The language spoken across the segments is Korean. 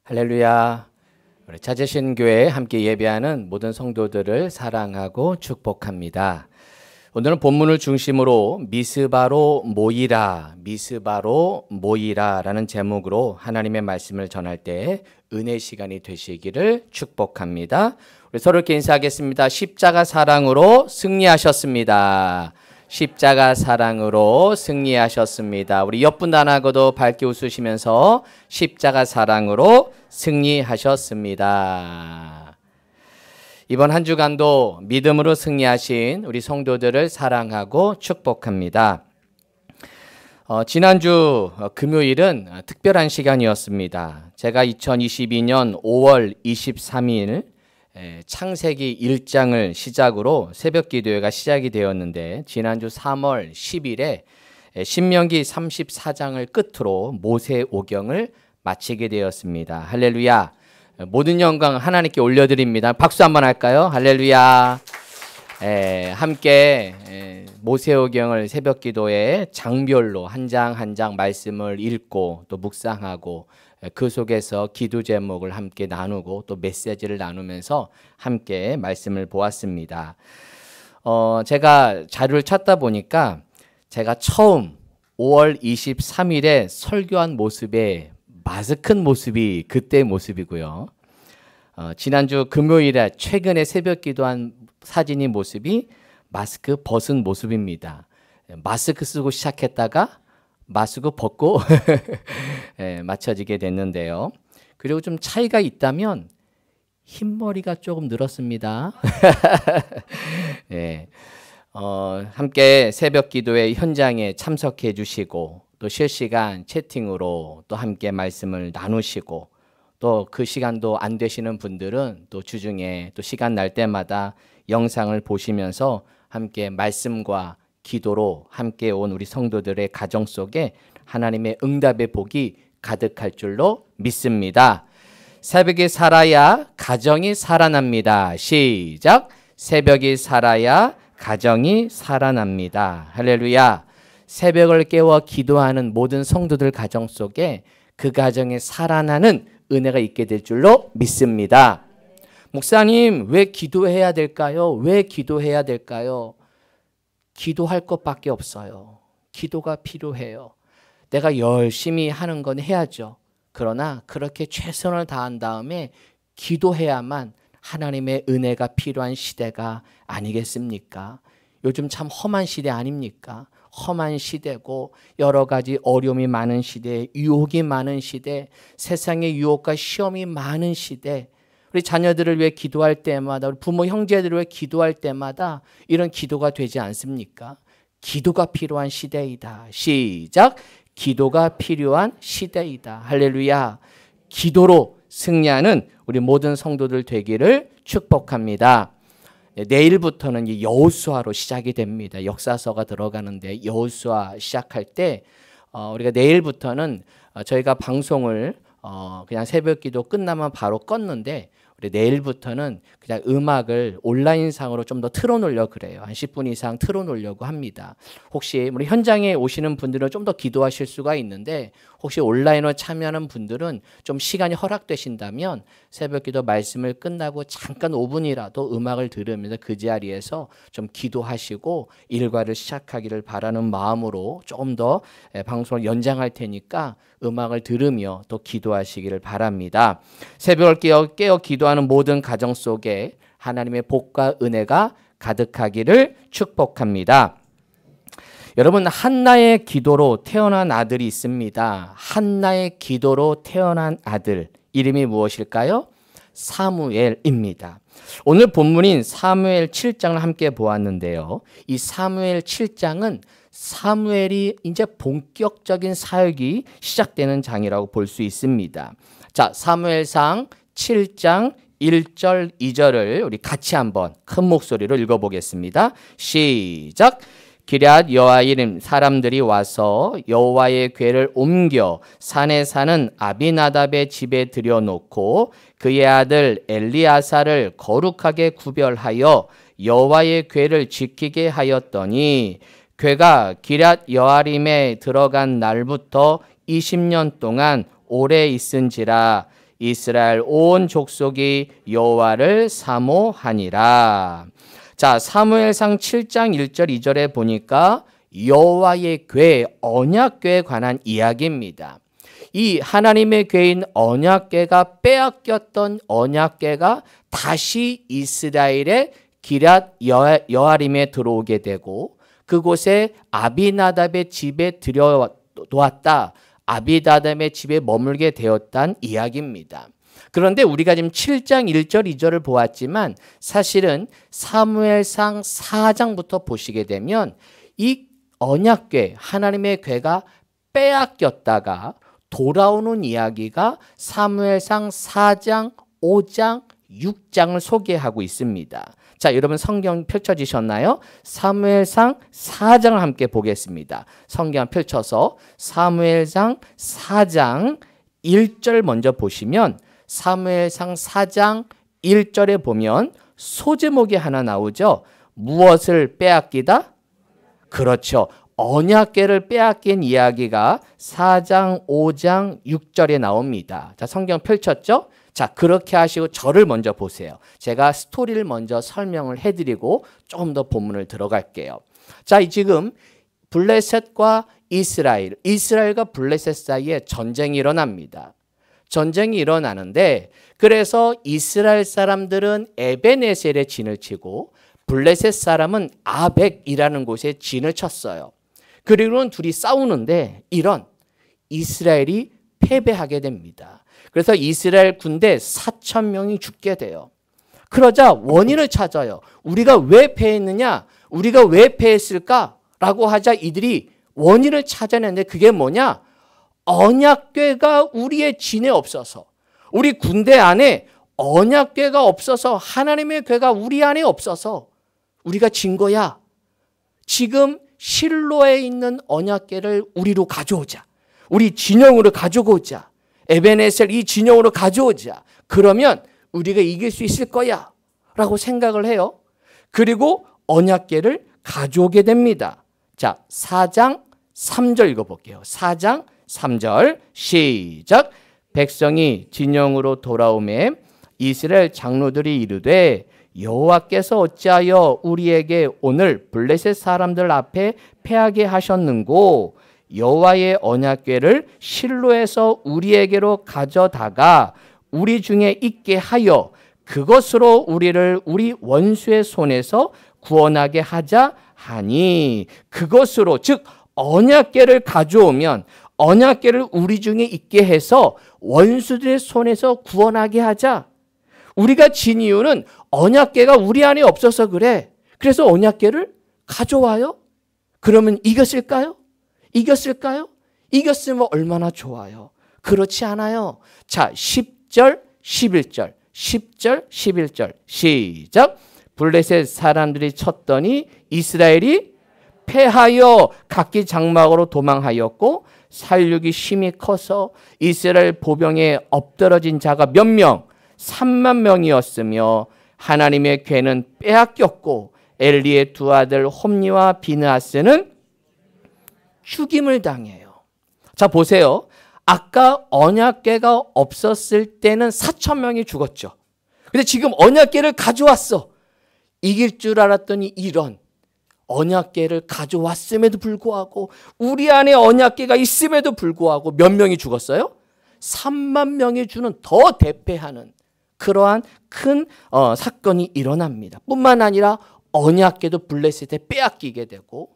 할렐루야. 우리 찾으신 교회에 함께 예배하는 모든 성도들을 사랑하고 축복합니다. 오늘은 본문을 중심으로 미스바로 모이라, 미스바로 모이라라는 제목으로 하나님의 말씀을 전할 때 은혜 시간이 되시기를 축복합니다. 우리 서로 이렇게 인사하겠습니다. 십자가 사랑으로 승리하셨습니다. 십자가 사랑으로 승리하셨습니다. 우리 옆분 하나고도 밝게 웃으시면서 십자가 사랑으로 승리하셨습니다. 이번 한 주간도 믿음으로 승리하신 우리 성도들을 사랑하고 축복합니다. 지난주 금요일은 특별한 시간이었습니다. 제가 2022년 5월 23일 창세기 1장을 시작으로 새벽 기도회가 시작이 되었는데, 지난주 3월 10일에 신명기 34장을 끝으로 모세오경을 마치게 되었습니다. 할렐루야. 모든 영광 하나님께 올려드립니다. 박수 한번 할까요? 할렐루야. 함께 모세오경을 새벽 기도에 장별로 한 장 한 장 말씀을 읽고 또 묵상하고, 그 속에서 기도 제목을 함께 나누고 또 메시지를 나누면서 함께 말씀을 보았습니다. 제가 자료를 찾다 보니까 제가 처음 5월 23일에 설교한 모습에 마스크인 모습이 그때의 모습이고요. 지난주 금요일에 최근에 새벽 기도한 사진이 모습이 마스크 벗은 모습입니다. 마스크 쓰고 시작했다가 마스크 벗고 맞춰지게 됐는데요. 그리고 좀 차이가 있다면 흰머리가 조금 늘었습니다. 네. 함께 새벽 기도회 현장에 참석해 주시고 또 실시간 채팅으로 또 함께 말씀을 나누시고, 또 그 시간도 안 되시는 분들은 또 주중에 또 시간 날 때마다 영상을 보시면서 함께 말씀과 기도로 함께 온 우리 성도들의 가정 속에 하나님의 응답의 복이 가득할 줄로 믿습니다. 새벽이 살아야 가정이 살아납니다. 시작. 새벽이 살아야 가정이 살아납니다. 할렐루야. 새벽을 깨워 기도하는 모든 성도들 가정 속에 그 가정에 살아나는 은혜가 있게 될 줄로 믿습니다. 목사님, 왜 기도해야 될까요? 왜 기도해야 될까요? 기도할 것밖에 없어요. 기도가 필요해요. 내가 열심히 하는 건 해야죠. 그러나 그렇게 최선을 다한 다음에 기도해야만 하나님의 은혜가 필요한 시대가 아니겠습니까? 요즘 참 험한 시대 아닙니까? 험한 시대고 여러 가지 어려움이 많은 시대, 유혹이 많은 시대, 세상의 유혹과 시험이 많은 시대, 우리 자녀들을 위해 기도할 때마다, 우리 부모 형제들을 위해 기도할 때마다 이런 기도가 되지 않습니까? 기도가 필요한 시대이다. 시작. 기도가 필요한 시대이다. 할렐루야. 기도로 승리하는 우리 모든 성도들 되기를 축복합니다. 내일부터는 이 여호수아로 시작이 됩니다. 역사서가 들어가는데 여호수아 시작할 때 우리가 내일부터는 저희가 방송을 그냥 새벽 기도 끝나면 바로 껐는데, 우리 내일부터는 그냥 음악을 온라인상으로 좀 더 틀어놓으려고 그래요. 한 10분 이상 틀어놓으려고 합니다. 혹시 우리 현장에 오시는 분들은 좀 더 기도하실 수가 있는데, 혹시 온라인으로 참여하는 분들은 좀 시간이 허락되신다면 새벽 기도 말씀을 끝나고 잠깐 5분이라도 음악을 들으면서 그 자리에서 좀 기도하시고 일과를 시작하기를 바라는 마음으로 조금 더 방송을 연장할 테니까 음악을 들으며 또 기도하시기를 바랍니다. 새벽을 깨어 기도하는 모든 가정 속에 하나님의 복과 은혜가 가득하기를 축복합니다. 여러분, 한나의 기도로 태어난 아들이 있습니다. 한나의 기도로 태어난 아들, 이름이 무엇일까요? 사무엘입니다. 오늘 본문인 사무엘 7장을 함께 보았는데요. 이 사무엘 7장은 사무엘이 이제 본격적인 사역이 시작되는 장이라고 볼 수 있습니다. 자, 사무엘상 7장 1절 2절을 우리 같이 한번 큰 목소리로 읽어보겠습니다. 시작. 기럇 여아림 사람들이 와서 여호와의 궤를 옮겨 산에 사는 아비나답의 집에 들여놓고 그의 아들 엘리아사를 거룩하게 구별하여 여호와의 궤를 지키게 하였더니, 궤가 기럇 여아림에 들어간 날부터 20년 동안 오래 있은지라. 이스라엘 온 족속이 여호와를 사모하니라. 자, 사무엘상 7장 1절 2절에 보니까 여호와의 궤, 언약궤에 관한 이야기입니다. 이 하나님의 궤인 언약궤가 빼앗겼던 언약궤가 다시 이스라엘의 기럇 여아림에 들어오게 되고 그곳에 아비나답의 집에 들여놓았다. 아비나답의 집에 머물게 되었다는 이야기입니다. 그런데 우리가 지금 7장 1절 2절을 보았지만 사실은 사무엘상 4장부터 보시게 되면 이 언약궤, 하나님의 궤가 빼앗겼다가 돌아오는 이야기가 사무엘상 4장, 5장, 6장을 소개하고 있습니다. 자, 여러분 성경 펼쳐지셨나요? 사무엘상 4장을 함께 보겠습니다. 성경 펼쳐서 사무엘상 4장 1절 먼저 보시면 사무엘상 4장 1절에 보면 소제목이 하나 나오죠. 무엇을 빼앗기다? 그렇죠. 언약궤를 빼앗긴 이야기가 4장, 5장, 6절에 나옵니다. 자, 성경 펼쳤죠? 자, 그렇게 하시고 저를 먼저 보세요. 제가 스토리를 먼저 설명을 해드리고 조금 더 본문을 들어갈게요. 자, 지금 블레셋과 이스라엘과 블레셋 사이에 전쟁이 일어납니다. 전쟁이 일어나는데 그래서 이스라엘 사람들은 에벤에셀에 진을 치고 블레셋 사람은 아벡이라는 곳에 진을 쳤어요. 그리고는 둘이 싸우는데 이스라엘이 패배하게 됩니다. 그래서 이스라엘 군대 4,000명이 죽게 돼요. 그러자 원인을 찾아요. 우리가 왜 패했느냐? 우리가 왜 패했을까? 라고 하자 이들이 원인을 찾아내는데 그게 뭐냐? 언약궤가 우리의 진에 없어서 우리 군대 안에 언약궤가 없어서 하나님의 궤가 우리 안에 없어서 우리가 진 거야. 지금 실로에 있는 언약궤를 우리로 가져오자. 우리 진영으로 가져오자. 에벤에셀 이 진영으로 가져오자. 그러면 우리가 이길 수 있을 거야 라고 생각을 해요. 그리고 언약궤를 가져오게 됩니다. 자, 4장 3절 읽어볼게요. 4장 3절 시작. 백성이 진영으로 돌아오매 이스라엘 장로들이 이르되 여호와께서 어찌하여 우리에게 오늘 블레셋 사람들 앞에 패하게 하셨는고 여호와의 언약궤를 실로에서 우리에게로 가져다가 우리 중에 있게 하여 그것으로 우리를 우리 원수의 손에서 구원하게 하자 하니 그것으로 즉 언약궤를 가져오면 언약궤를 우리 중에 있게 해서 원수들의 손에서 구원하게 하자. 우리가 진 이유는 언약궤가 우리 안에 없어서 그래. 그래서 언약궤를 가져와요. 그러면 이겼을까요? 이겼으면 얼마나 좋아요. 그렇지 않아요. 자, 10절, 11절, 10절, 11절 시작. 블레셋 사람들이 쳤더니 이스라엘이 패하여 각기 장막으로 도망하였고 살육이 심히 커서 이스라엘 보병에 엎드러진 자가 몇 명? 3만 명이었으며 하나님의 궤는 빼앗겼고 엘리의 두 아들 홈니와 비느하스는 죽임을 당해요. 자, 보세요. 아까 언약궤가 없었을 때는 4,000명이 죽었죠. 근데 지금 언약궤를 가져왔어. 이길 줄 알았더니 이런 언약궤를 가져왔음에도 불구하고 우리 안에 언약궤가 있음에도 불구하고 몇 명이 죽었어요? 3만 명이 주는 더 대패하는 그러한 큰 사건이 일어납니다. 뿐만 아니라 언약궤도 블레셋에 빼앗기게 되고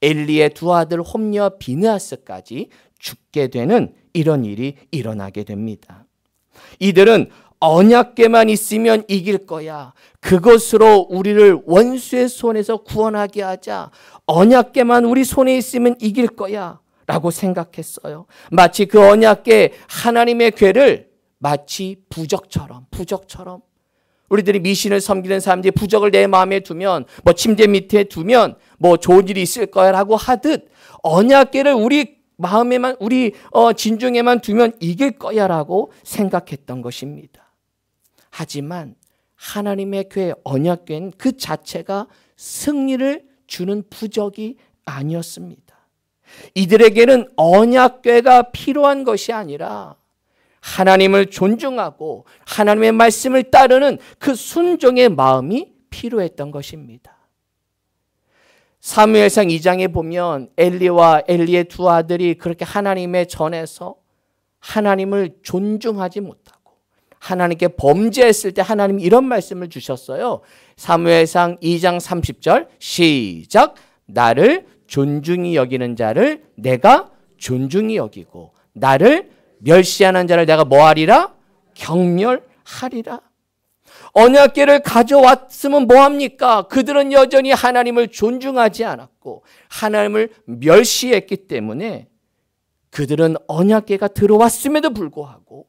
엘리의 두 아들 홈니와 비느하스까지 죽게 되는 이런 일이 일어나게 됩니다. 이들은 언약궤만 있으면 이길 거야. 그것으로 우리를 원수의 손에서 구원하게 하자. 언약궤만 우리 손에 있으면 이길 거야 라고 생각했어요. 마치 그 언약궤 하나님의 궤를 마치 부적처럼 우리들이 미신을 섬기는 사람들이 부적을 내 마음에 두면 뭐 침대 밑에 두면 뭐 좋은 일이 있을 거야 라고 하듯 언약궤를 우리 마음에만 우리 진중에만 두면 이길 거야 라고 생각했던 것입니다. 하지만 하나님의 궤 언약궤는 그 자체가 승리를 주는 부적이 아니었습니다. 이들에게는 언약궤가 필요한 것이 아니라 하나님을 존중하고 하나님의 말씀을 따르는 그 순종의 마음이 필요했던 것입니다. 사무엘상 2장에 보면 엘리와 엘리의 두 아들이 그렇게 하나님의 전에서 하나님을 존중하지 못하고 하나님께 범죄했을 때 하나님이 이런 말씀을 주셨어요. 사무엘상 2장 30절 시작. 나를 존중히 여기는 자를 내가 존중히 여기고 나를 멸시하는 자를 내가 뭐하리라? 경멸하리라. 언약궤를 가져왔으면 뭐합니까? 그들은 여전히 하나님을 존중하지 않았고 하나님을 멸시했기 때문에 그들은 언약궤가 들어왔음에도 불구하고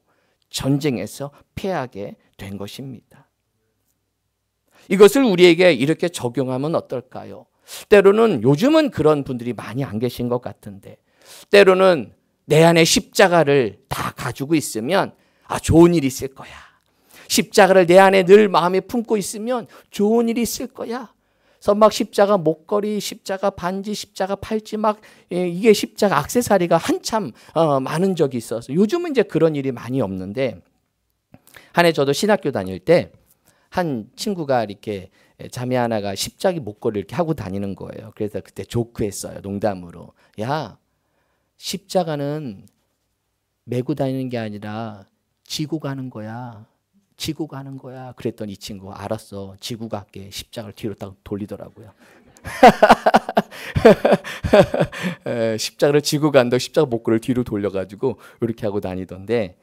전쟁에서 패하게 된 것입니다. 이것을 우리에게 이렇게 적용하면 어떨까요? 때로는 요즘은 그런 분들이 많이 안 계신 것 같은데 때로는 내 안에 십자가를 다 가지고 있으면 좋은 일이 있을 거야. 십자가를 내 안에 늘 마음에 품고 있으면 좋은 일이 있을 거야. 그래서 막 십자가 목걸이, 십자가 반지, 십자가 팔찌 이게 십자가 액세서리가 한참 많은 적이 있어서 요즘은 이제 그런 일이 많이 없는데 한 해 저도 신학교 다닐 때 한 친구가 이렇게 자매 하나가 십자기 목걸이를 이렇게 하고 다니는 거예요. 그래서 그때 조크했어요. 농담으로. 야, 십자가는 메고 다니는 게 아니라 지고 가는 거야. 지고 가는 거야. 그랬더니 이 친구 알았어. 지고 갈게. 십자가를 뒤로 딱 돌리더라고요. 십자가를 지고 간다고 십자가 목걸이를 뒤로 돌려가지고 이렇게 하고 다니던데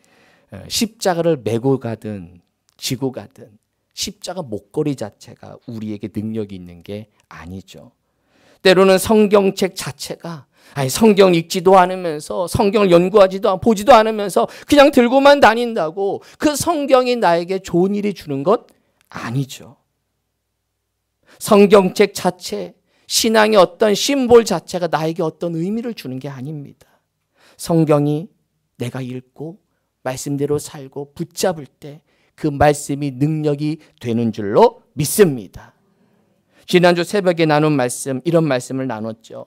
십자가를 메고 가든 지고 가든 십자가 목걸이 자체가 우리에게 능력이 있는 게 아니죠. 때로는 성경책 자체가 성경 읽지도 않으면서 성경을 연구하지도 않고 보지도 않으면서 그냥 들고만 다닌다고 그 성경이 나에게 좋은 일이 주는 것 아니죠. 성경책 자체, 신앙의 어떤 심볼 자체가 나에게 어떤 의미를 주는 게 아닙니다. 성경이 내가 읽고 말씀대로 살고 붙잡을 때 그 말씀이 능력이 되는 줄로 믿습니다. 지난주 새벽에 나눈 말씀, 이런 말씀을 나눴죠.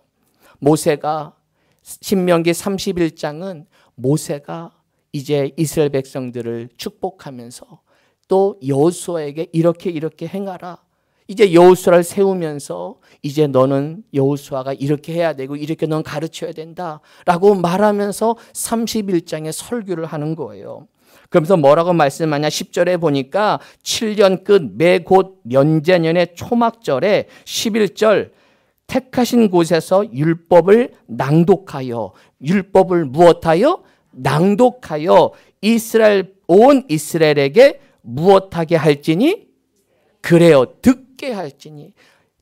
모세가 신명기 31장은 모세가 이제 이스라엘 백성들을 축복하면서 또 여호수아에게 이렇게 행하라. 이제 여호수아를 세우면서 이제 너는 여호수아가 이렇게 해야 되고 이렇게 넌 가르쳐야 된다라고 말하면서 31장에 설교를 하는 거예요. 그러면서 뭐라고 말씀하냐? 10절에 보니까 7년 끝 매 곧 면제년의 초막절에 11절 택하신 곳에서 율법을 낭독하여 율법을 무엇하여? 낭독하여 온 이스라엘에게 무엇하게 할지니? 그래요. 듣게 할지니.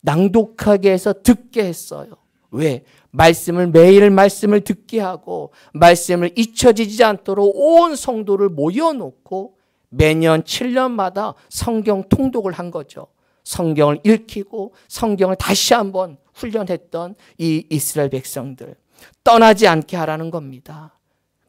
낭독하게 해서 듣게 했어요. 왜? 매일 말씀을 듣게 하고 말씀을 잊혀지지 않도록 온 성도를 모여놓고 매년 7년마다 성경 통독을 한 거죠. 성경을 읽히고 성경을 다시 한번 훈련했던 이 이스라엘 백성들 떠나지 않게 하라는 겁니다.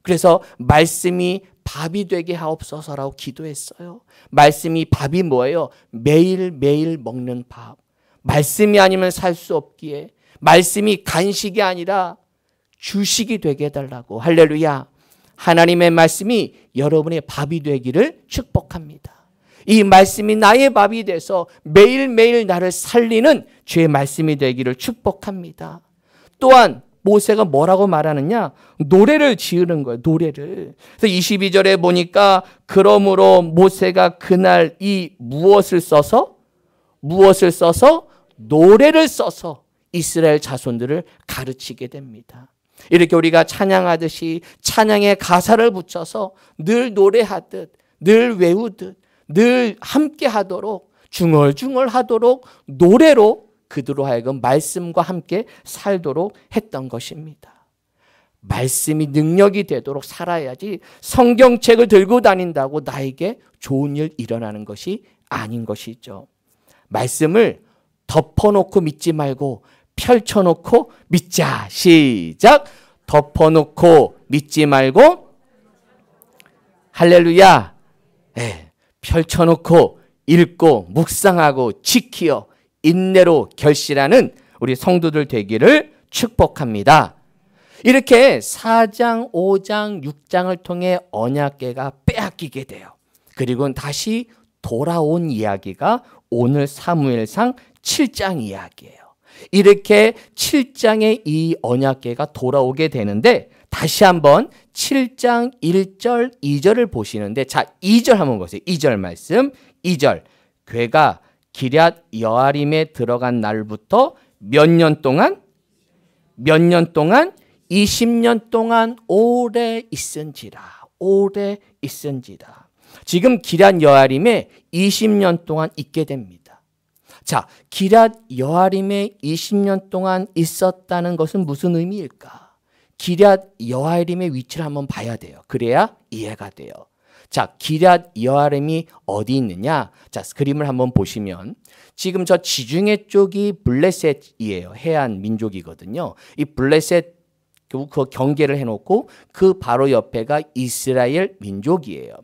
그래서 말씀이 밥이 되게 하옵소서라고 기도했어요. 말씀이 밥이 뭐예요? 매일매일 먹는 밥. 말씀이 아니면 살 수 없기에 말씀이 간식이 아니라 주식이 되게 해달라고. 할렐루야. 하나님의 말씀이 여러분의 밥이 되기를 축복합니다. 이 말씀이 나의 밥이 돼서 매일매일 나를 살리는 주의 말씀이 되기를 축복합니다. 또한 모세가 뭐라고 말하느냐? 노래를 지으는 거예요. 노래를. 그래서 22절에 보니까 그러므로 모세가 그날 이 무엇을 써서 노래를 써서 이스라엘 자손들을 가르치게 됩니다. 이렇게 우리가 찬양하듯이 찬양의 가사를 붙여서 늘 노래하듯 늘 외우듯 늘 함께 하도록 중얼중얼 하도록 노래로 그들로 하여금 말씀과 함께 살도록 했던 것입니다. 말씀이 능력이 되도록 살아야지 성경책을 들고 다닌다고 나에게 좋은 일 일어나는 것이 아닌 것이죠. 말씀을 덮어놓고 믿지 말고 펼쳐놓고 믿자. 시작. 덮어놓고 믿지 말고 할렐루야. 펼쳐놓고 읽고 묵상하고 지키어 인내로 결실하는 우리 성도들 되기를 축복합니다. 이렇게 4장, 5장, 6장을 통해 언약궤가 빼앗기게 돼요. 그리고 다시 돌아온 이야기가 오늘 사무엘상 7장 이야기예요. 이렇게 7장에 이 언약궤가 돌아오게 되는데 다시 한번 7장 1절, 2절을 보시는데 자, 2절 한번 보세요. 2절 말씀. 2절. 궤가 기럇 여아림에 들어간 날부터 몇 년 동안? 20년 동안 오래 있은지라. 오래 있은지라. 지금 기럇 여아림에 20년 동안 있게 됩니다. 자, 기럇 여아림에 20년 동안 있었다는 것은 무슨 의미일까? 기럇 여아림의 위치를 한번 봐야 돼요. 그래야 이해가 돼요. 자, 기럇 여아림이 어디 있느냐? 자, 그림을 한번 보시면 지금 저 지중해 쪽이 블레셋이에요. 해안 민족이거든요. 이 블레셋 그 경계를 해놓고 그 바로 옆에가 이스라엘 민족이에요.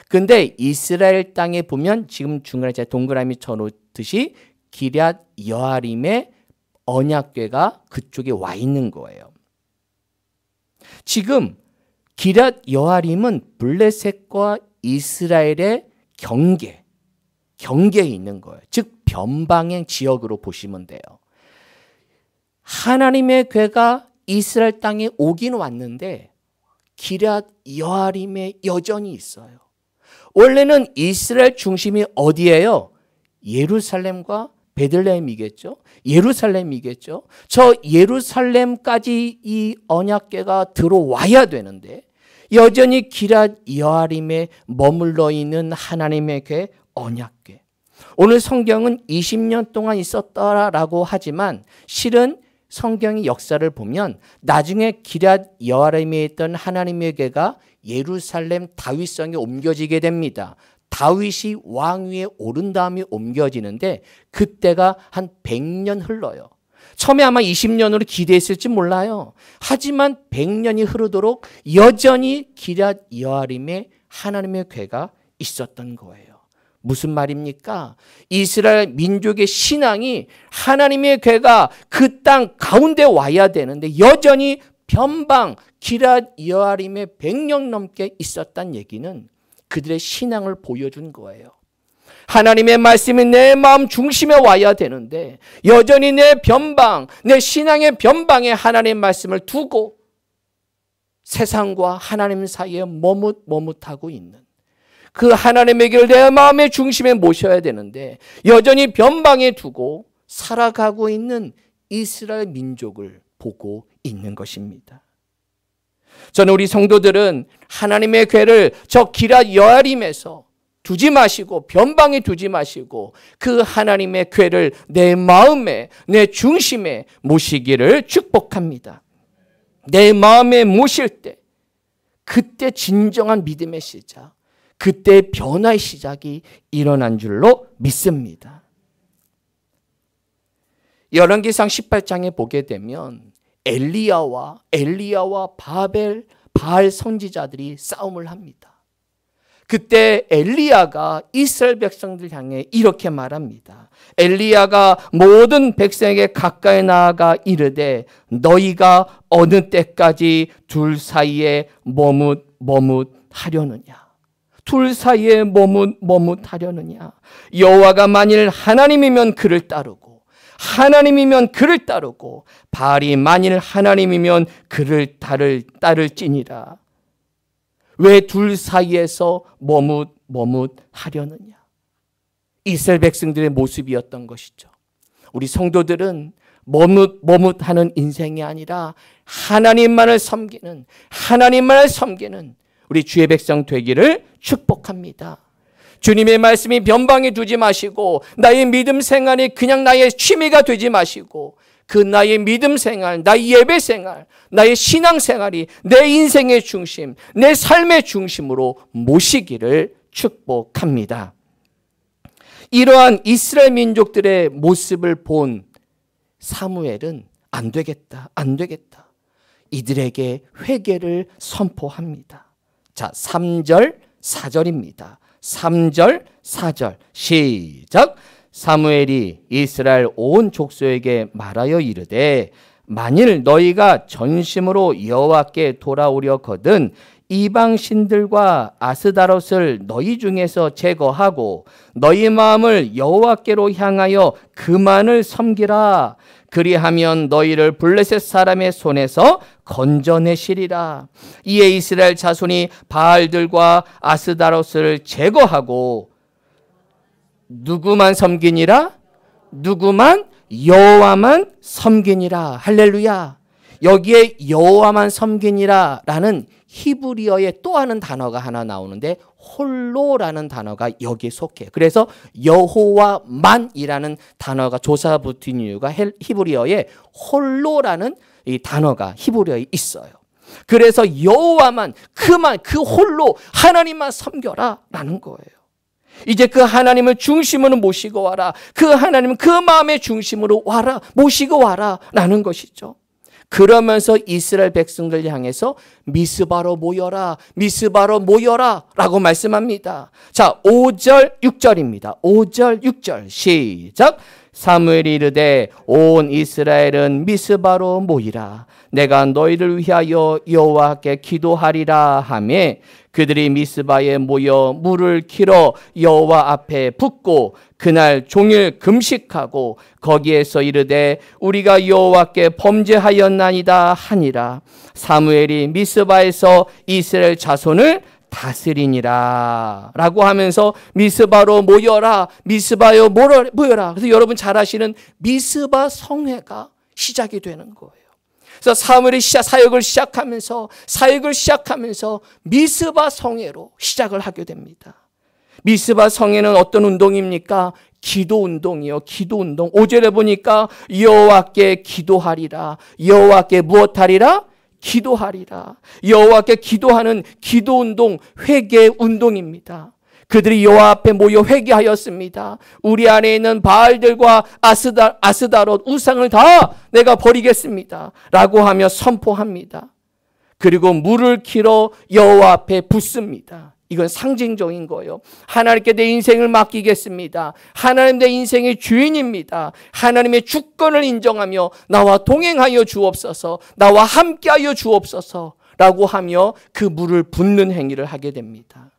근데 이스라엘 땅에 보면 지금 중간에 제가 동그라미 쳐놓듯이 기럇 여아림의 언약궤가 그쪽에 와 있는 거예요. 지금 기럇 여아림은 블레셋과 이스라엘의 경계에 있는 거예요. 즉 변방의 지역으로 보시면 돼요. 하나님의 궤가 이스라엘 땅에 오긴 왔는데 기럇 여아림에 여전히 있어요. 원래는 이스라엘 중심이 어디예요? 예루살렘과 베들레헴이겠죠. 예루살렘이겠죠. 저 예루살렘까지 이 언약궤가 들어와야 되는데 여전히 기럇 여아림에 머물러 있는 하나님의 궤 언약궤. 오늘 성경은 20년 동안 있었다라고 하지만 실은 성경의 역사를 보면 나중에 기럇 여아림에 있던 하나님의 궤가 예루살렘 다윗성에 옮겨지게 됩니다. 다윗이 왕위에 오른 다음에 옮겨지는데 그때가 한 100년 흘러요. 처음에 아마 20년으로 기대했을지 몰라요. 하지만 100년이 흐르도록 여전히 기럇 여아림에 하나님의 궤가 있었던 거예요. 무슨 말입니까? 이스라엘 민족의 신앙이 하나님의 궤가 그 땅 가운데 와야 되는데 여전히 변방 기럇 여아림에 100년 넘게 있었다는 얘기는 그들의 신앙을 보여준 거예요. 하나님의 말씀이 내 마음 중심에 와야 되는데 여전히 내 변방, 내 신앙의 변방에 하나님의 말씀을 두고 세상과 하나님 사이에 머뭇하고 있는 그 하나님의 길을 내 마음의 중심에 모셔야 되는데 여전히 변방에 두고 살아가고 있는 이스라엘 민족을 보고 있는 것입니다. 저는 우리 성도들은 하나님의 궤를 저 기럇 여아림에서 두지 마시고 변방에 두지 마시고 그 하나님의 궤를 내 마음에 내 중심에 모시기를 축복합니다. 내 마음에 모실 때 그때 진정한 믿음의 시작, 그때 변화의 시작이 일어난 줄로 믿습니다. 열왕기상 18장에 보게 되면 엘리야와 바알 선지자들이 싸움을 합니다. 그때 엘리야가 이스라엘 백성들 향해 이렇게 말합니다. 엘리야가 모든 백성에게 가까이 나아가 이르되 너희가 어느 때까지 둘 사이에 머뭇하려느냐. 둘 사이에 머뭇하려느냐. 여호와가 만일 하나님이면 그를 따르고 하나님이면 그를 따르고 바알이 만일 하나님이면 그를 따를지니라. 왜 둘 사이에서 머뭇하려느냐. 이스라엘 백성들의 모습이었던 것이죠. 우리 성도들은 머뭇하는 인생이 아니라 하나님만을 섬기는 우리 주의 백성 되기를 축복합니다. 주님의 말씀이 변방에 두지 마시고 나의 믿음 생활이 그냥 나의 취미가 되지 마시고 그 나의 믿음 생활, 나의 예배 생활, 나의 신앙 생활이 내 인생의 중심, 내 삶의 중심으로 모시기를 축복합니다. 이러한 이스라엘 민족들의 모습을 본 사무엘은 안 되겠다. 이들에게 회개를 선포합니다. 자, 3절, 4절입니다. 3절, 4절 시작. 사무엘이 이스라엘 온 족속에게 말하여 이르되 만일 너희가 전심으로 여호와께 돌아오려거든 이방 신들과 아스다롯을 너희 중에서 제거하고 너희 마음을 여호와께로 향하여 그만을 섬기라. 그리하면 너희를 블레셋 사람의 손에서 건져내시리라. 이에 이스라엘 자손이 바알들과 아스다롯을 제거하고 누구만 섬기니라? 누구만? 여호와만 섬기니라. 할렐루야. 여기에 여호와만 섬기니라 라는 히브리어의 또 하는 단어가 하나 나오는데 홀로라는 단어가 여기에 속해요. 그래서 여호와만이라는 단어가 조사 붙은 이유가 히브리어에 홀로라는 이 단어가 히브리어에 있어요. 그래서 여호와만 그 홀로 하나님만 섬겨라 라는 거예요. 이제 그 하나님을 중심으로 모시고 와라. 그 하나님은 그 마음의 중심으로 와라. 모시고 와라 라는 것이죠. 그러면서 이스라엘 백성들 향해서 미스바로 모여라. 미스바로 모여라 라고 말씀합니다. 자, 5절 6절입니다. 5절 6절 시작. 사무엘이 이르되 온 이스라엘은 미스바로 모이라. 내가 너희를 위하여 여호와께 기도하리라 하며 그들이 미스바에 모여 물을 길어 여호와 앞에 붓고 그날 종일 금식하고 거기에서 이르되 우리가 여호와께 범죄하였나이다 하니라. 사무엘이 미스바에서 이스라엘 자손을 다스리니라 라고 하면서 미스바로 모여라. 미스바요 모여라. 그래서 여러분 잘 아시는 미스바 성회가 시작이 되는 거예요. 그래서 사무엘이 사역을 시작하면서 미스바 성회로 시작을 하게 됩니다. 미스바 성회는 어떤 운동입니까? 기도 운동이요. 기도 운동. 5절에 보니까 여호와께 기도하리라. 여호와께 무엇하리라? 기도하리라. 여호와께 기도하는 기도 운동, 회개 운동입니다. 그들이 여호와 앞에 모여 회개하였습니다. 우리 안에 있는 바알들과 아스다롯 우상을 다 내가 버리겠습니다 라고 하며 선포합니다. 그리고 물을 길어 여호와 앞에 붓습니다. 이건 상징적인 거예요. 하나님께 내 인생을 맡기겠습니다. 하나님 내 인생의 주인입니다. 하나님의 주권을 인정하며 나와 동행하여 주옵소서, 나와 함께하여 주옵소서 라고 하며 그 물을 붓는 행위를 하게 됩니다.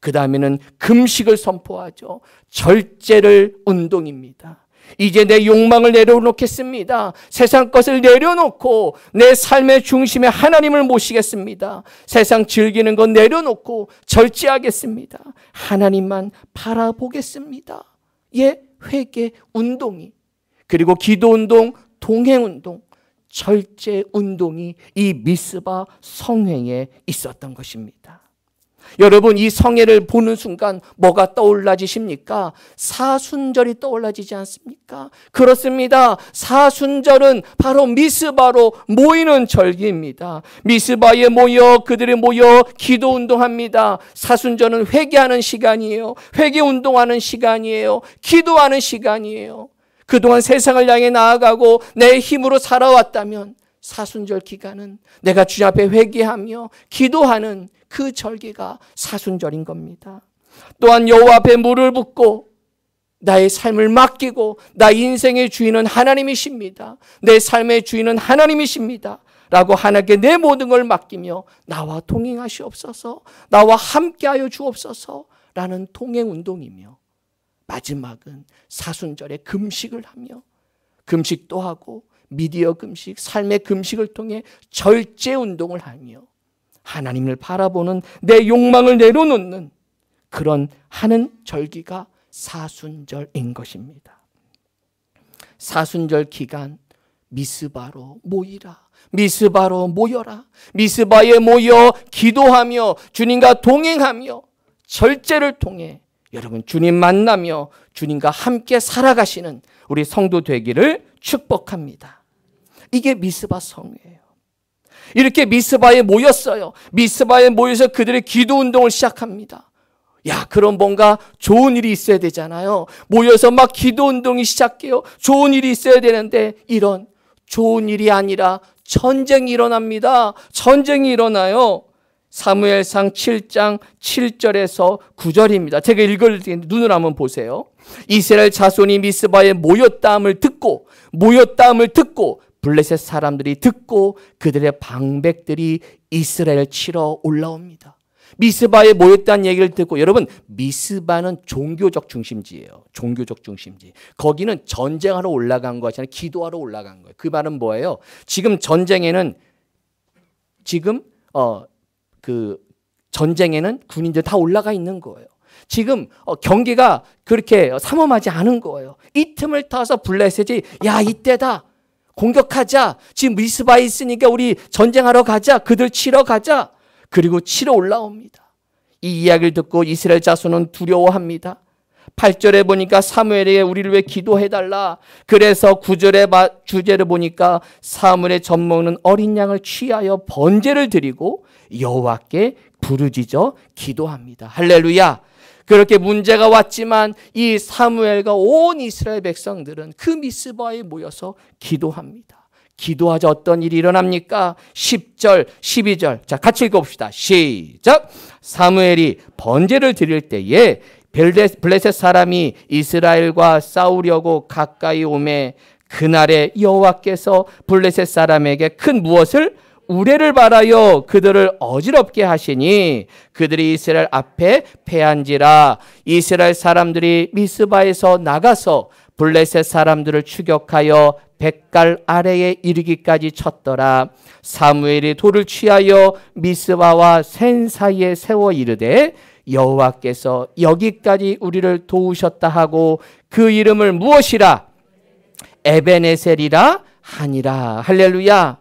그 다음에는 금식을 선포하죠. 절제를 운동입니다. 이제 내 욕망을 내려놓겠습니다. 세상 것을 내려놓고 내 삶의 중심에 하나님을 모시겠습니다. 세상 즐기는 것 내려놓고 절제하겠습니다. 하나님만 바라보겠습니다. 예, 회개 운동이, 그리고 기도 운동, 동행 운동, 절제 운동이 이 미스바 성회에 있었던 것입니다. 여러분, 이 성회를 보는 순간 뭐가 떠올라지십니까? 사순절이 떠올라지지 않습니까? 그렇습니다. 사순절은 바로 미스바로 모이는 절기입니다. 미스바에 모여 그들이 모여 기도 운동합니다. 사순절은 회개하는 시간이에요. 회개 운동하는 시간이에요. 기도하는 시간이에요. 그동안 세상을 향해 나아가고 내 힘으로 살아왔다면 사순절 기간은 내가 주님 앞에 회개하며 기도하는 그 절기가 사순절인 겁니다. 또한 여호와 앞에 물을 붓고 나의 삶을 맡기고 나의 인생의 주인은 하나님이십니다. 내 삶의 주인은 하나님이십니다 라고 하나님께 내 모든 걸 맡기며 나와 동행하시옵소서, 나와 함께하여 주옵소서 라는 동행운동이며, 마지막은 사순절에 금식을 하며, 금식도 하고 미디어 금식, 삶의 금식을 통해 절제 운동을 하며 하나님을 바라보는 내 욕망을 내려놓는 그런 하는 절기가 사순절인 것입니다. 사순절 기간 미스바로 모이라. 미스바로 모여라. 미스바에 모여 기도하며 주님과 동행하며 절제를 통해 여러분 주님 만나며 주님과 함께 살아가시는 우리 성도 되기를 축복합니다. 이게 미스바 성회예요. 이렇게 미스바에 모였어요. 미스바에 모여서 그들의 기도 운동을 시작합니다. 야, 그럼 뭔가 좋은 일이 있어야 되잖아요. 모여서 막 기도 운동이 시작해요. 좋은 일이 있어야 되는데 이런 좋은 일이 아니라 전쟁이 일어납니다. 전쟁이 일어나요. 사무엘상 7장 7절에서 9절입니다. 제가 읽을 때 눈을 한번 보세요. 이스라엘 자손이 미스바에 모였다함을 듣고 블레셋 사람들이 듣고 그들의 방백들이 이스라엘을 치러 올라옵니다. 미스바에 모였다는 얘기를 듣고, 여러분 미스바는 종교적 중심지예요. 종교적 중심지. 거기는 전쟁하러 올라간 것이 아니라 기도하러 올라간 거예요. 그 말은 뭐예요? 지금 전쟁에는 전쟁에는 군인들 다 올라가 있는 거예요. 지금 경기가 그렇게 삼엄하지 않은 거예요. 이 틈을 타서 블레셋이 야 이때다 공격하자. 지금 미스바에 있으니까 우리 전쟁하러 가자. 그들 치러 가자. 그리고 치러 올라옵니다. 이 이야기를 듣고 이스라엘 자손은 두려워합니다. 8절에 보니까 사무엘에게 우리를 왜 기도해달라. 그래서 9절의 주제를 보니까 사무엘의 젖먹는 어린 양을 취하여 번제를 드리고 여호와께 부르짖어 기도합니다. 할렐루야. 그렇게 문제가 왔지만 이 사무엘과 온 이스라엘 백성들은 그 미스바에 모여서 기도합니다. 기도하자 어떤 일이 일어납니까? 10절, 12절. 자, 같이 읽어봅시다. 시작. 사무엘이 번제를 드릴 때에 블레셋 사람이 이스라엘과 싸우려고 가까이 오매 그날에 여호와께서 블레셋 사람에게 큰 무엇을 우레를 바라여 그들을 어지럽게 하시니 그들이 이스라엘 앞에 패한지라. 이스라엘 사람들이 미스바에서 나가서 블레셋 사람들을 추격하여 백갈 아래에 이르기까지 쳤더라. 사무엘이 돌을 취하여 미스바와 센 사이에 세워 이르되 여호와께서 여기까지 우리를 도우셨다 하고 그 이름을 무엇이라? 에베네셀이라 하니라. 할렐루야.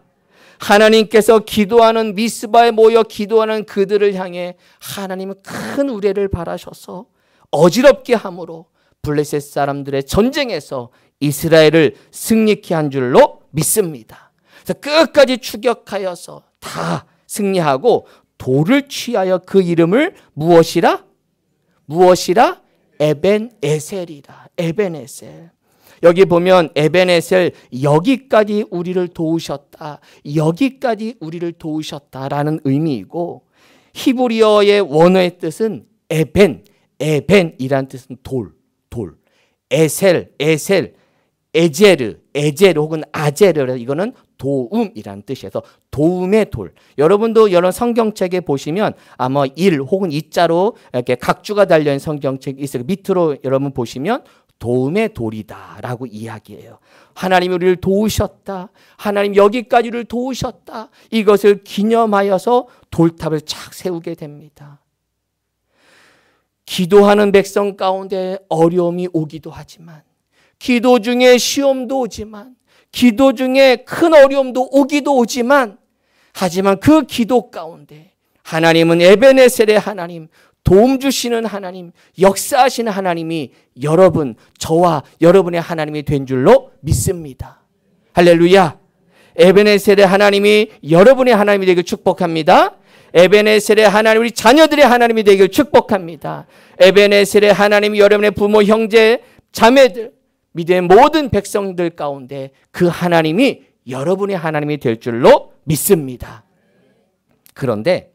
하나님께서 기도하는 미스바에 모여 기도하는 그들을 향해 하나님은 큰 우레를 바라셔서 어지럽게 함으로 블레셋 사람들의 전쟁에서 이스라엘을 승리케 한 줄로 믿습니다. 그래서 끝까지 추격하여서 다 승리하고 돌을 취하여 그 이름을 무엇이라? 무엇이라? 에벤에셀이라. 에벤에셀. 여기 보면 에벤에셀, 여기까지 우리를 도우셨다. 여기까지 우리를 도우셨다라는 의미이고, 히브리어의 원어의 뜻은 에벤이라는 뜻은 돌. 에셀, 에제르 혹은 아제르, 이거는 도움이라는 뜻이어서 도움의 돌. 여러분도 여러 성경책에 보시면 아마 일 혹은 이자로 이렇게 각주가 달려있는 성경책이 있어요. 밑으로 여러분 보시면 도움의 돌이다라고 이야기해요. 하나님이 우리를 도우셨다. 하나님 여기까지를 도우셨다. 이것을 기념하여서 돌탑을 착 세우게 됩니다. 기도하는 백성 가운데 어려움이 오기도 하지만, 기도 중에 시험도 오지만, 기도 중에 큰 어려움도 오지만, 하지만 그 기도 가운데 하나님은 에베네셀의 하나님, 도움 주시는 하나님, 역사하시는 하나님이 여러분, 저와 여러분의 하나님이 된 줄로 믿습니다. 할렐루야. 에베네셀의 하나님이 여러분의 하나님이 되길 축복합니다. 에베네셀의 하나님, 우리 자녀들의 하나님이 되길 축복합니다. 에베네셀의 하나님이 여러분의 부모, 형제, 자매들, 믿음의 모든 백성들 가운데 그 하나님이 여러분의 하나님이 될 줄로 믿습니다. 그런데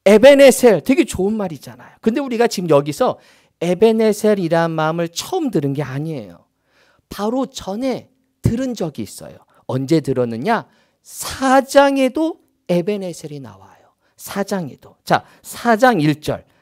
에베네셀, 되게 좋은 말이잖아요. 근데 우리가 지금 여기서 에베네셀이라는 마음을 처음 들은 게 아니에요. 바로 전에 들은 적이 있어요. 언제 들었느냐? 4장에도 에베네셀이 나와요. 4장에도. 자, 4장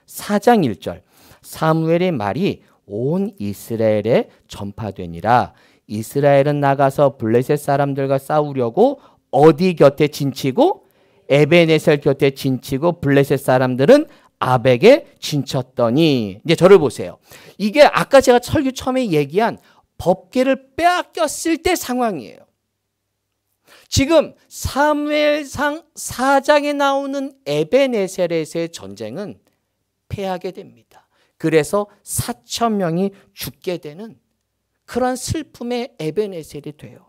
1절. 사무엘의 말이 온 이스라엘에 전파되니라. 이스라엘은 나가서 블레셋 사람들과 싸우려고 어디 곁에 진치고? 에베네셀 곁에 진치고 블레셋 사람들은 아벡에 진쳤더니. 이제 저를 보세요. 이게 아까 제가 설교 처음에 얘기한 법궤를 빼앗겼을 때 상황이에요. 지금 사무엘상 4장에 나오는 에베네셀에서의 전쟁은 패하게 됩니다. 그래서 4,000명이 죽게 되는 그런 슬픔의 에베네셀이 돼요.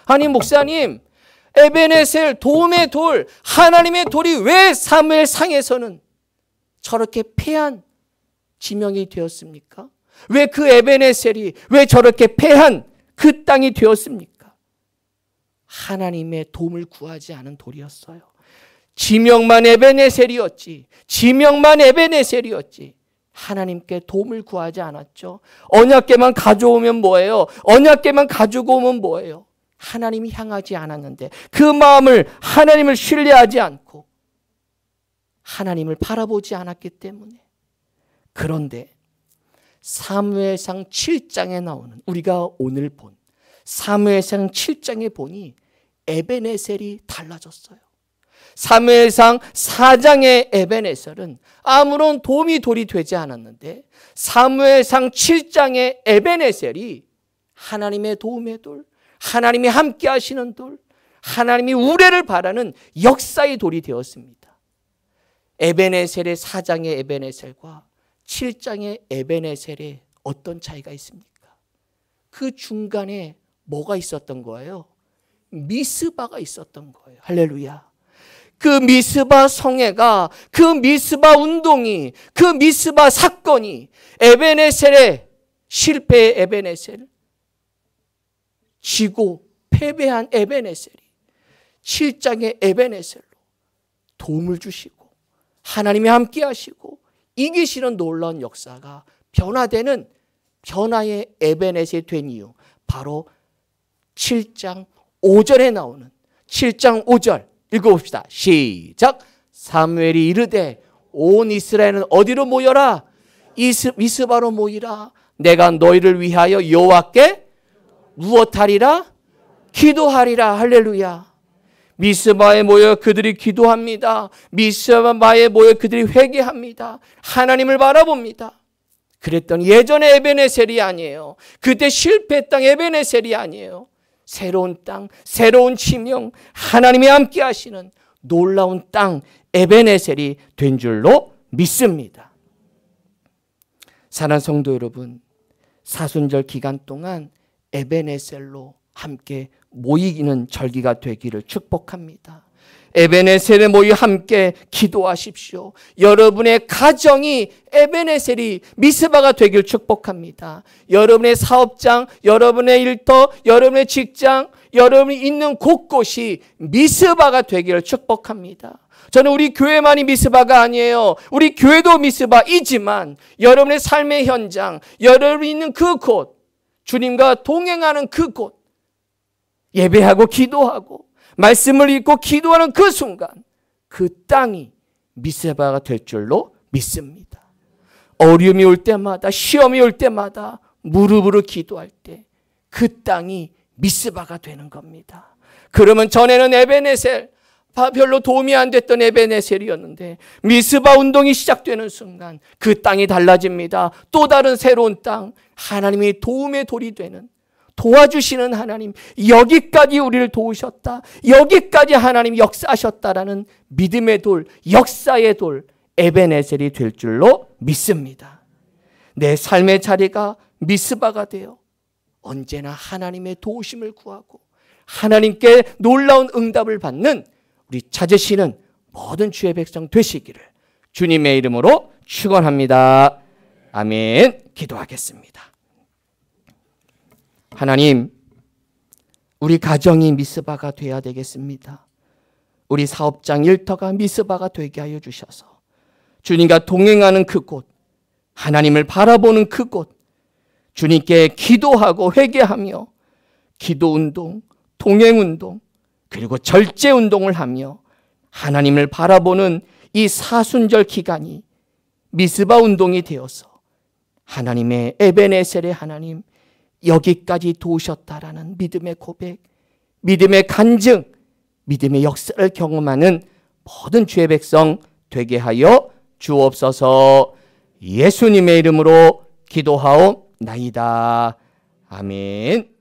아니 목사님, 에베네셀, 도움의 돌, 하나님의 돌이 왜 사무엘상에서는 저렇게 패한 지명이 되었습니까? 왜 그 에베네셀이 왜 저렇게 패한 그 땅이 되었습니까? 하나님의 도움을 구하지 않은 돌이었어요. 지명만 에베네셀이었지. 하나님께 도움을 구하지 않았죠. 언약궤만 가져오면 뭐예요? 언약궤만 가지고 오면 뭐예요? 하나님이 향하지 않았는데 그 마음을 하나님을 신뢰하지 않고 하나님을 바라보지 않았기 때문에. 그런데 사무엘상 7장에 나오는 우리가 오늘 본 사무엘상 7장에 보니 에벤에셀이 달라졌어요. 사무엘상 4장의 에벤에셀은 아무런 도움이 되지 않았는데 사무엘상 7장의 에벤에셀이 하나님의 도움의 돌, 하나님이 함께 하시는 돌, 하나님이 우레를 바라는 역사의 돌이 되었습니다. 에벤에셀의 4장의 에벤에셀과 7장의 에벤에셀에 어떤 차이가 있습니까? 그 중간에 뭐가 있었던 거예요? 미스바가 있었던 거예요. 할렐루야. 그 미스바 성회가, 그 미스바 운동이, 그 미스바 사건이 에벤에셀의 실패의 에벤에셀, 지고 패배한 에벤에셀이 7장의 에벤에셀로 도움을 주시고 하나님이 함께 하시고 이기시는 놀라운 역사가 변화되는 변화의 에벤에셀이 된 이유, 바로 7장 5절에 나오는 7장 5절 읽어봅시다. 시작. 사무엘이 이르되 온 이스라엘은 어디로 모여라? 미스바로 모이라. 내가 너희를 위하여 여호와께 무엇하리라? 기도하리라. 할렐루야. 미스바에 모여 그들이 기도합니다. 미스바에 모여 그들이 회개합니다. 하나님을 바라봅니다. 그랬더니 예전의 에벤에셀이 아니에요. 그때 실패했던 에벤에셀이 아니에요. 새로운 땅, 새로운 지명, 하나님이 함께 하시는 놀라운 땅 에벤에셀이 된 줄로 믿습니다. 사랑하는 성도 여러분, 사순절 기간 동안 에벤에셀로 함께 모이는 절기가 되기를 축복합니다. 에벤에셀에 모여 함께 기도하십시오. 여러분의 가정이 에벤에셀이 미스바가 되길 축복합니다. 여러분의 사업장, 여러분의 일터, 여러분의 직장, 여러분이 있는 곳곳이 미스바가 되기를 축복합니다. 저는 우리 교회만이 미스바가 아니에요. 우리 교회도 미스바이지만 여러분의 삶의 현장, 여러분이 있는 그곳, 주님과 동행하는 그곳, 예배하고 기도하고 말씀을 읽고 기도하는 그 순간 그 땅이 미스바가 될 줄로 믿습니다. 어려움이 올 때마다, 시험이 올 때마다 무릎으로 기도할 때 그 땅이 미스바가 되는 겁니다. 그러면 전에는 에벤에셀, 별로 도움이 안 됐던 에벤에셀이었는데 미스바 운동이 시작되는 순간 그 땅이 달라집니다. 또 다른 새로운 땅, 하나님이 도움의 돌이 되는, 도와주시는 하나님, 여기까지 우리를 도우셨다, 여기까지 하나님 역사하셨다라는 믿음의 돌, 역사의 돌 에벤에셀이 될 줄로 믿습니다. 내 삶의 자리가 미스바가 되어 언제나 하나님의 도우심을 구하고 하나님께 놀라운 응답을 받는 우리 찾으시는 모든 주의 백성 되시기를 주님의 이름으로 축원합니다. 아멘. 기도하겠습니다. 하나님, 우리 가정이 미스바가 되어야 되겠습니다. 우리 사업장 일터가 미스바가 되게 하여 주셔서 주님과 동행하는 그곳, 하나님을 바라보는 그곳, 주님께 기도하고 회개하며 기도운동, 동행운동, 그리고 절제운동을 하며 하나님을 바라보는 이 사순절 기간이 미스바 운동이 되어서 하나님의 에벤에셀의 하나님, 여기까지 도우셨다라는 믿음의 고백, 믿음의 간증, 믿음의 역사를 경험하는 모든 주의 백성 되게 하여 주옵소서. 예수님의 이름으로 기도하옵나이다. 아멘.